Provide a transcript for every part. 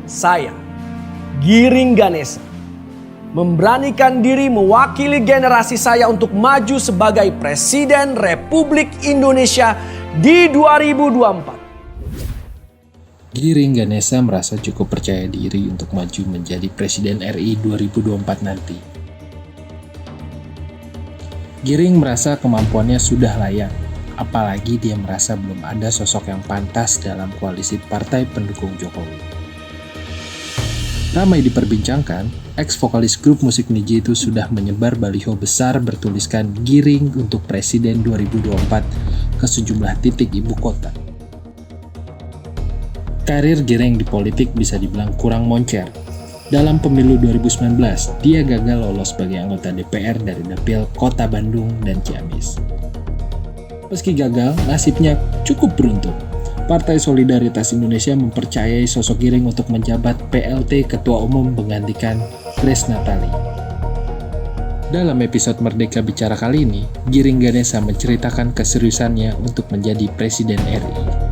Saya, Giring Ganesa, memberanikan diri mewakili generasi saya untuk maju sebagai Presiden Republik Indonesia di 2024. Giring Ganesa merasa cukup percaya diri untuk maju menjadi Presiden RI 2024 nanti. Giring merasa kemampuannya sudah layak, apalagi dia merasa belum ada sosok yang pantas dalam koalisi partai pendukung Jokowi. Ramai diperbincangkan, ex-vokalis grup musik Nidji itu sudah menyebar baliho besar bertuliskan Giring untuk Presiden 2024 ke sejumlah titik ibu kota. Karir Giring di politik bisa dibilang kurang moncer. Dalam pemilu 2019, dia gagal lolos sebagai anggota DPR dari Dapil Kota Bandung dan Ciamis. Meski gagal, nasibnya cukup beruntung. Partai Solidaritas Indonesia mempercayai sosok Giring untuk menjabat PLT Ketua Umum menggantikan Grace Natali. Dalam episode Merdeka Bicara kali ini, Giring Ganesa menceritakan keseriusannya untuk menjadi Presiden RI.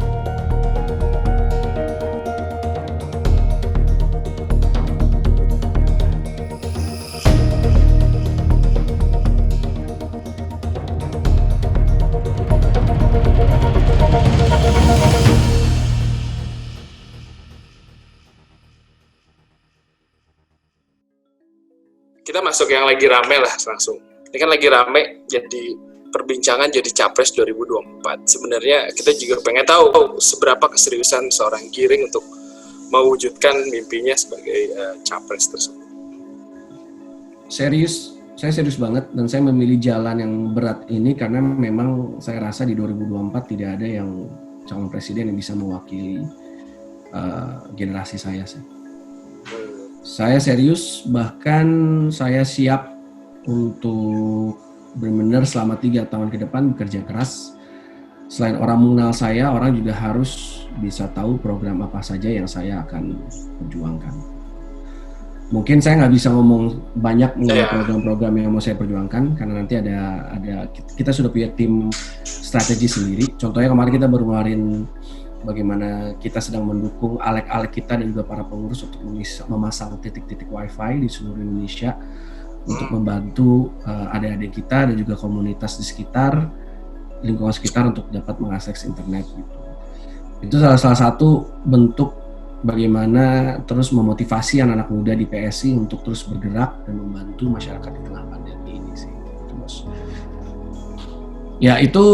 Kita masuk yang lagi rame lah langsung. Ini kan lagi rame jadi perbincangan jadi Capres 2024. Sebenarnya kita juga pengen tahu seberapa keseriusan seorang Giring untuk mewujudkan mimpinya sebagai Capres tersebut. Saya serius banget dan saya memilih jalan yang berat ini karena memang saya rasa di 2024 tidak ada yang calon presiden yang bisa mewakili generasi saya sih. Saya serius, bahkan saya siap untuk benar-benar selama 3 tahun ke depan bekerja keras. Selain orang mengenal saya, orang juga harus bisa tahu program apa saja yang saya akan perjuangkan. Mungkin saya nggak bisa ngomong banyak mengenai program-program yang mau saya perjuangkan, karena nanti ada kita sudah punya tim strategi sendiri. Contohnya kemarin kita baru ngeluarin bagaimana kita sedang mendukung alek-alek kita dan juga para pengurus untuk memasang titik-titik wifi di seluruh Indonesia untuk membantu adik-adik kita dan juga komunitas di sekitar, lingkungan sekitar untuk dapat mengakses internet gitu. Itu salah satu bentuk bagaimana terus memotivasi anak-anak muda di PSI untuk terus bergerak dan membantu masyarakat di tengah pandemi ini sih. Terus ya itu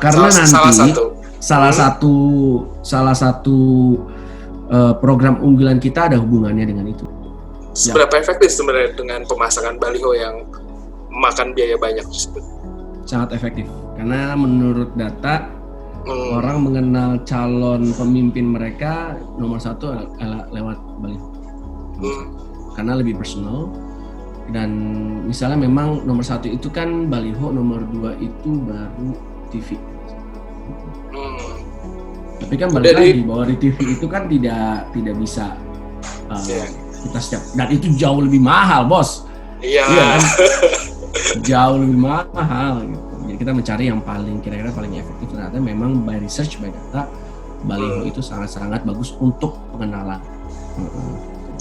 karena salah satu program unggulan kita ada hubungannya dengan itu. Seberapa efektif sebenarnya dengan pemasangan baliho yang memakan biaya banyak tersebut? Sangat efektif, karena menurut data orang mengenal calon pemimpin mereka nomor 1 lewat baliho, karena lebih personal. Dan misalnya memang nomor 1 itu kan baliho, nomor 2 itu baru TV. Tapi kan balik lagi bahwa di TV itu kan tidak bisa kita setiap, dan itu jauh lebih mahal, bos. Iya kan? Jauh lebih mahal gitu. Jadi kita mencari yang kira-kira paling efektif. Ternyata memang by research, by data, baliho itu sangat-sangat bagus untuk pengenalan.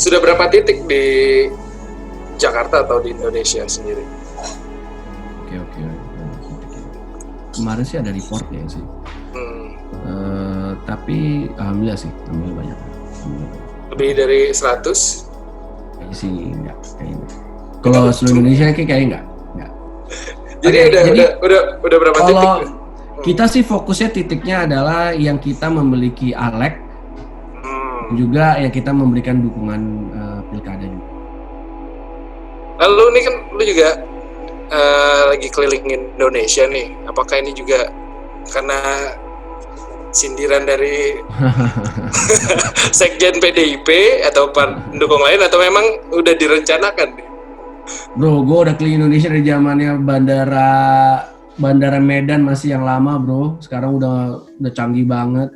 Sudah berapa titik di Jakarta atau di Indonesia sendiri? Oke. Kemarin sih ada report ya sih. Tapi alhamdulillah banyak. Lebih dari 100? Kayaknya sih enggak. Kalau seluruh Indonesia kayaknya enggak. Jadi udah berapa titik? Kalau kita sih fokusnya titiknya adalah yang kita memiliki alek, juga yang kita memberikan dukungan pilkada juga. Lalu ini kan lu juga lagi keliling Indonesia nih. Apakah ini juga karena sindiran dari Sekjen PDIP atau pendukung lain, atau memang udah direncanakan? Bro, gue udah keliling Indonesia dari zamannya bandara Medan masih yang lama, bro. Sekarang udah canggih banget.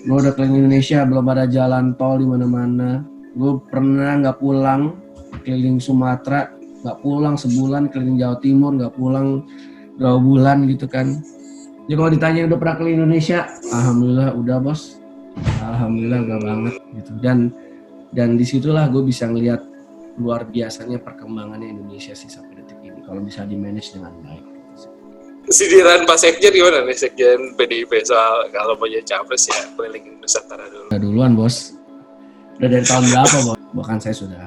Gue udah keliling Indonesia, belum ada jalan tol di mana-mana. Gue pernah nggak pulang keliling Sumatera, nggak pulang sebulan, keliling Jawa Timur nggak pulang 2 bulan gitu kan. Jadi kalau ditanya udah pernah keliling Indonesia, alhamdulillah udah, bos. Alhamdulillah udah banget. gitu. Dan disitulah gue bisa ngelihat luar biasanya perkembangannya Indonesia sih sampai detik ini kalau bisa di manage dengan baik. Sindiran Pak Sekjen gimana nih, Sekjen PDIP, soal kalau mau jadi capres ya keliling Nusantara dulu? Udah duluan bos, udah dari tahun berapa bos? Bahkan saya sudah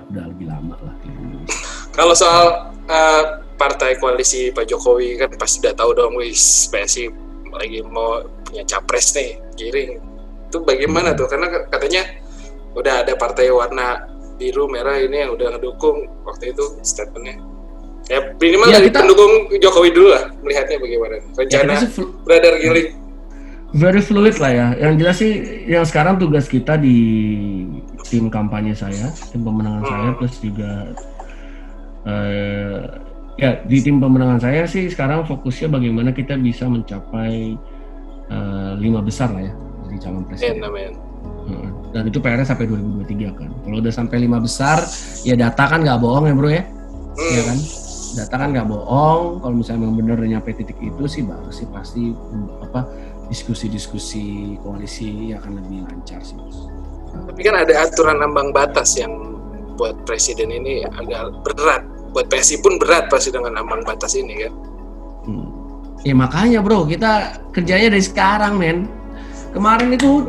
lebih lama lah. Kalau soal partai koalisi Pak Jokowi kan pasti udah tahu dong, wis PSI lagi mau punya capres nih, Giring. Itu bagaimana tuh? Karena katanya udah ada partai warna biru merah ini yang udah ngedukung waktu itu statementnya. Ya minimal ya, dari pendukung Jokowi dulu lah, melihatnya bagaimana rencana beredar Giring. Very fluid lah ya. Yang jelas sih yang sekarang tugas kita di tim kampanye saya, tim pemenangan saya, plus juga ya di tim pemenangan saya sih sekarang fokusnya bagaimana kita bisa mencapai 5 besar lah ya dari calon presiden. Amen. Dan itu PR-nya sampai 2023 kan. Kalau udah sampai 5 besar, ya data kan nggak bohong ya bro ya, ya kan? Data kan nggak bohong. Kalau misalnya memang benar nyampe titik itu sih baru sih pasti diskusi-diskusi koalisi akan lebih lancar sih. Tapi kan ada aturan ambang batas yang buat presiden ini agak berat. Buat PSI pun berat pasti dengan ambang batas ini kan. Ya makanya bro, kita kerjanya dari sekarang men. Kemarin itu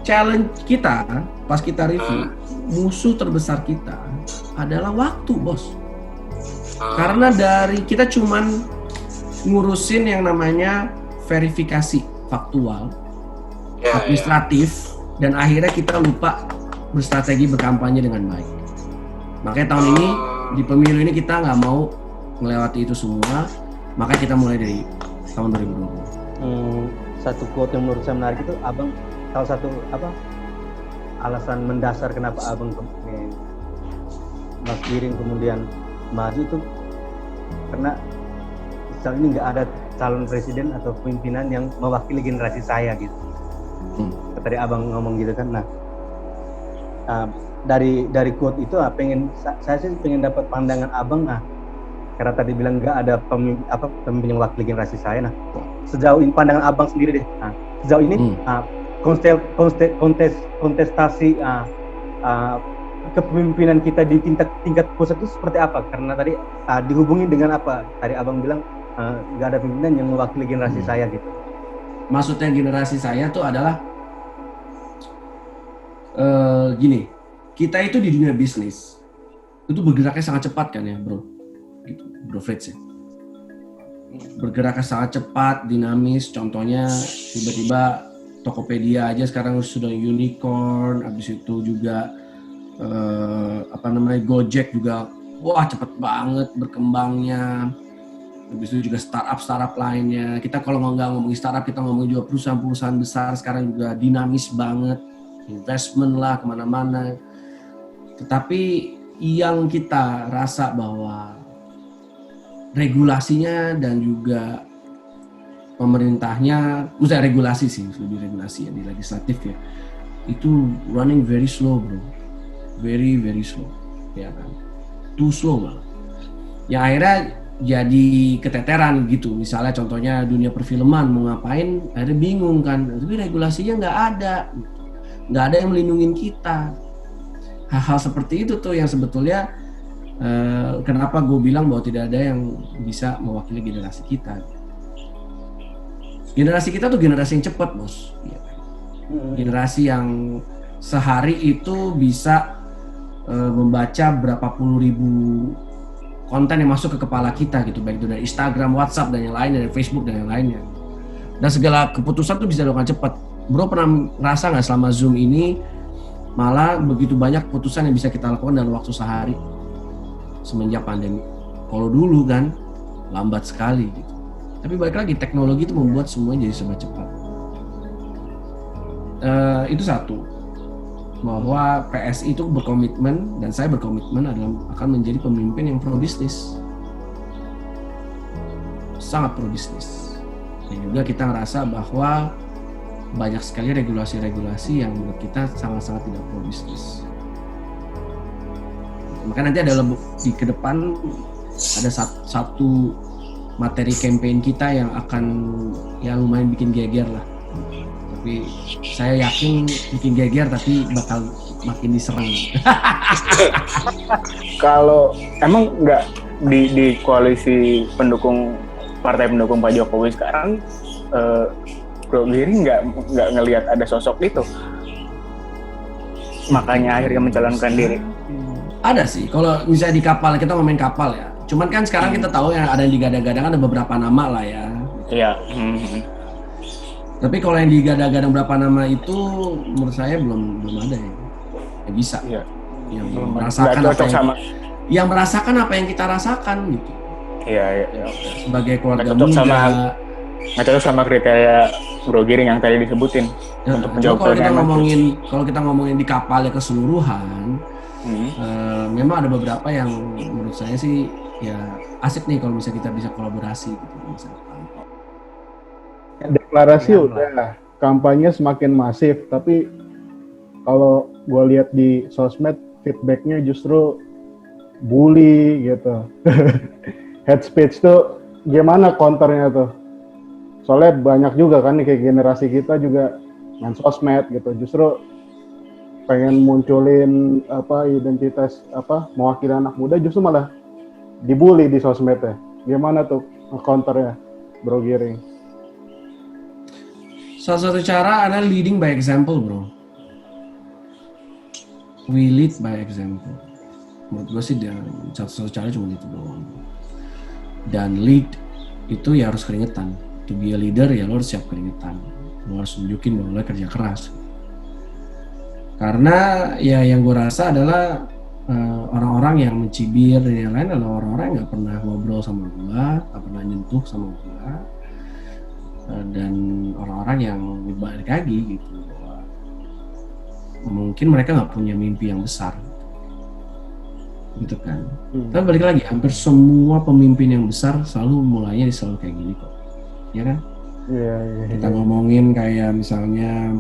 challenge kita pas kita review, musuh terbesar kita adalah waktu bos. Karena dari kita cuman ngurusin yang namanya verifikasi faktual, administratif, dan akhirnya kita lupa berstrategi berkampanye dengan baik. Makanya tahun ini di pemilu ini kita nggak mau melewati itu semua, makanya kita mulai dari tahun 2020. Satu quote yang menurut saya menarik itu, abang salah satu alasan mendasar kenapa abang Mas Giring kemudian maju itu karena saat ini nggak ada calon presiden atau pimpinan yang mewakili generasi saya gitu. Tadi abang ngomong gitu kan. Nah, dari quote itu saya sih pengen dapat pandangan abang. Karena tadi bilang nggak ada pemimpin yang mewakili generasi saya. Nah, sejauh ini pandangan abang sendiri deh. Nah, sejauh ini kontestasi kepemimpinan kita di tingkat pusat itu seperti apa? Karena tadi dihubungi dengan apa? Tadi abang bilang nggak ada pimpinan yang mewakili generasi saya gitu. Maksudnya generasi saya tuh adalah gini, kita itu di dunia bisnis itu bergeraknya sangat cepat kan ya bro, gitu, bro Fritz ya. Bergeraknya sangat cepat, dinamis. Contohnya tiba-tiba Tokopedia aja sekarang sudah unicorn, habis itu juga Gojek juga wah cepet banget berkembangnya. Habis itu juga startup lainnya. Kita kalau nggak ngomongin startup, kita ngomongin juga perusahaan-perusahaan besar sekarang juga dinamis banget, investment lah kemana-mana. Tetapi yang kita rasa bahwa regulasinya dan juga pemerintahnya, usah regulasi sih, lebih regulasi ya di legislatif ya, itu running very slow bro. Very slow, ya kan? Too slow malah. Ya akhirnya jadi keteteran gitu. Misalnya contohnya dunia perfilman mau ngapain, akhirnya bingung kan. Tapi regulasinya nggak ada yang melindungi kita. Hal-hal seperti itu tuh yang sebetulnya kenapa gue bilang bahwa tidak ada yang bisa mewakili generasi kita. Generasi kita tuh generasi yang cepat bos. Generasi yang sehari itu bisa membaca berapa puluh ribu konten yang masuk ke kepala kita gitu, baik itu dari Instagram, WhatsApp dan yang lain, dari Facebook dan yang lainnya. Dan segala keputusan tuh bisa dilakukan cepat. Bro pernah ngerasa nggak selama Zoom ini malah begitu banyak keputusan yang bisa kita lakukan dalam waktu sehari semenjak pandemi. Kalau dulu kan lambat sekali gitu. Tapi balik lagi teknologi itu membuat semuanya jadi serba cepat. Itu satu. Bahwa PSI itu berkomitmen dan saya berkomitmen akan menjadi pemimpin yang pro bisnis, sangat pro bisnis. Dan juga kita ngerasa bahwa banyak sekali regulasi-regulasi yang menurut kita sangat-sangat tidak pro bisnis. Maka nanti ada di ke depan ada satu materi campaign kita yang lumayan bikin geger lah. Tapi saya yakin bikin geger tapi bakal makin diserang. Kalau emang nggak di koalisi partai pendukung Pak Jokowi sekarang, Bro Giring nggak ngelihat ada sosok itu, makanya akhirnya mencalonkan diri. Ada sih, kalau misalnya di kapal, kita ngomongin kapal ya. Cuman kan sekarang kita tahu yang ada yang digadang-gadang ada beberapa nama lah ya. Iya. Tapi kalau yang digadang-gadang beberapa nama itu menurut saya belum ada yang bisa. Iya. Yang Nggak merasakan cocok sama. yang merasakan apa yang kita rasakan gitu. Iya. Sebagai keluarga Nggak cocok muda. Nggak cocok sama kriteria Bro Giring yang tadi disebutin untuk menjawab kalau kita ngomongin di kapalnya keseluruhan, memang ada beberapa yang menurut saya sih ya asik nih kalau misalnya kita bisa kolaborasi gitu misalkan. Deklarasi udah, kampanye semakin masif, tapi kalau gue lihat di sosmed feedbacknya justru bully gitu. Head speech tuh gimana counternya tuh? Soalnya banyak juga kan nih kayak generasi kita juga main sosmed gitu, justru pengen munculin identitas mewakili anak muda, justru malah dibully di sosmednya. Gimana tuh counternya, Bro Giring? Salah satu cara adalah leading by example, bro. We lead by example. Menurut gue sih satu cara cuma itu doang. Dan lead itu ya harus keringetan. To be a leader ya lo harus siap keringetan. Lo harus tunjukin bahwa lo kerja keras. Karena ya yang gue rasa adalah orang-orang yang mencibir dan yang lain adalah orang-orang yang gak pernah ngobrol sama gue, gak pernah nyentuh sama gue. Dan orang-orang yang balik lagi gitu bahwa mungkin mereka nggak punya mimpi yang besar gitu kan. Tapi balik lagi, hampir semua pemimpin yang besar selalu mulainya selalu kayak gini kok, ya kan? Iya. Kita ngomongin kayak misalnya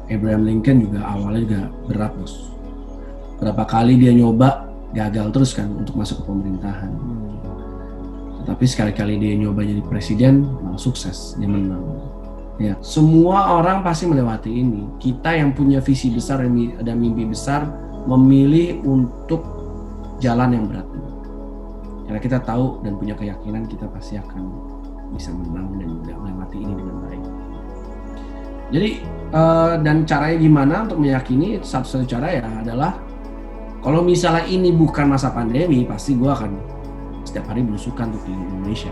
Abraham Lincoln juga awalnya juga berat bos. Berapa kali dia nyoba gagal terus kan untuk masuk ke pemerintahan. Tapi sekali-kali dia nyoba jadi presiden, malah sukses, dia menang. Ya, semua orang pasti melewati ini. Kita yang punya visi besar dan mimpi besar, memilih untuk jalan yang berat. Karena kita tahu dan punya keyakinan kita pasti akan bisa menang dan juga melewati ini dengan baik. Jadi, dan caranya gimana untuk meyakini? Satu-satu cara ya adalah, kalau misalnya ini bukan masa pandemi, pasti gue akan setiap hari berusukan untuk di Indonesia.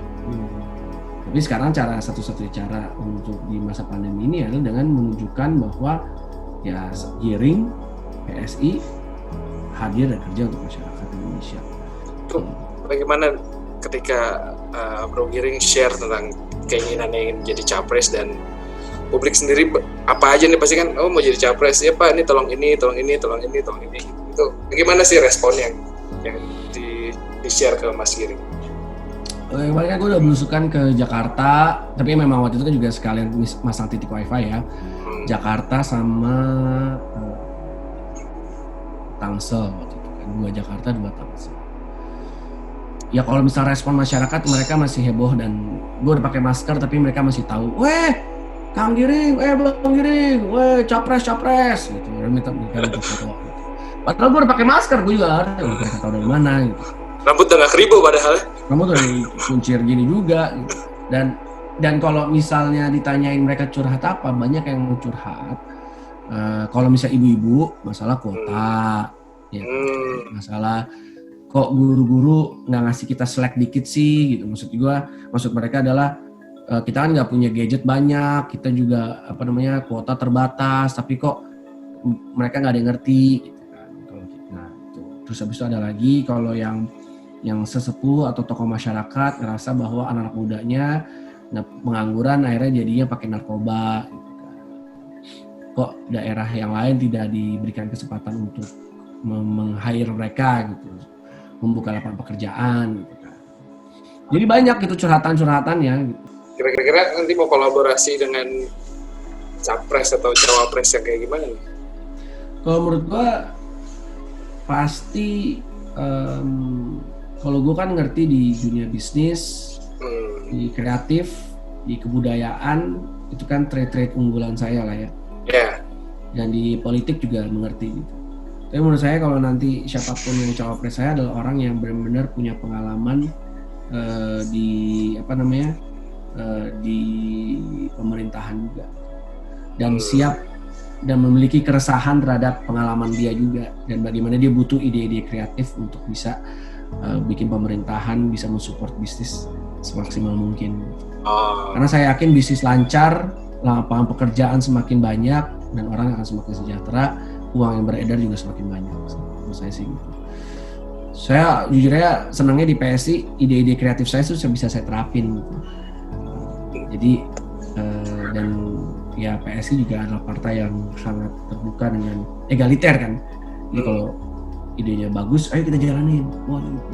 Tapi sekarang satu-satunya cara untuk di masa pandemi ini adalah dengan menunjukkan bahwa ya Giring, PSI hadir dan kerja untuk masyarakat Indonesia. Tuh, bagaimana ketika Bro Giring share tentang keinginannya ingin jadi capres dan publik sendiri apa aja nih pasti kan mau jadi capres ya Pak, ini tolong ini itu bagaimana sih responnya yang di-share ke Mas Giring? Kemarin kan gue udah belusukan ke Jakarta, tapi memang waktu itu kan juga sekalian masang titik wifi ya. Jakarta sama Tangsel waktu itu kan, 2 Jakarta 2 Tangsel. Ya kalau misal respon masyarakat mereka masih heboh dan gue udah pakai masker tapi mereka masih tahu, weh Kang Giring, Bang Giring, capres gitu. Orang minta foto. Padahal gue udah pakai masker, gue juga mereka tahu dari mana gitu. Rambut udah gak keribu padahal. Rambut udah dikuncir gini juga gitu. Dan kalau misalnya ditanyain mereka curhat apa, banyak yang curhat. Kalau misalnya ibu-ibu, masalah kuota, ya, masalah kok guru-guru nggak ngasih kita slack dikit sih gitu. Maksud mereka adalah kita kan nggak punya gadget banyak, kita juga kuota terbatas, tapi kok mereka nggak ada yang ngerti gitu kan. Nah itu. Terus habis itu ada lagi kalau yang sesepuh atau tokoh masyarakat ngerasa bahwa anak mudanya pengangguran akhirnya jadinya pakai narkoba gitu kan. Kok daerah yang lain tidak diberikan kesempatan untuk meng-hire mereka gitu, membuka lapangan pekerjaan gitu kan. Jadi banyak gitu curhatan-curhatannya gitu. Kira-kira nanti mau kolaborasi dengan capres atau cawapres yang kayak gimana nih? Kalau menurut gua pasti kalau gue kan ngerti di dunia bisnis, di kreatif, Di kebudayaan itu kan trait-trait unggulan saya lah ya. Ya. Dan di politik juga mengerti gitu. Tapi menurut saya kalau nanti siapapun yang cawapres saya adalah orang yang benar-benar punya pengalaman di di pemerintahan juga, dan siap dan memiliki keresahan terhadap pengalaman dia juga, dan bagaimana dia butuh ide-ide kreatif untuk bisa bikin pemerintahan bisa mensupport bisnis semaksimal mungkin. Karena saya yakin bisnis lancar, lapangan pekerjaan semakin banyak, dan orang akan semakin sejahtera, uang yang beredar juga semakin banyak. Menurut saya sih gitu. Saya jujur aja senangnya di PSI, ide-ide kreatif saya itu bisa saya terapin gitu. Jadi dan ya PSI juga adalah partai yang sangat terbuka dengan egaliter kan. Jadi kalau idenya bagus, ayo kita jalanin. Wah gitu.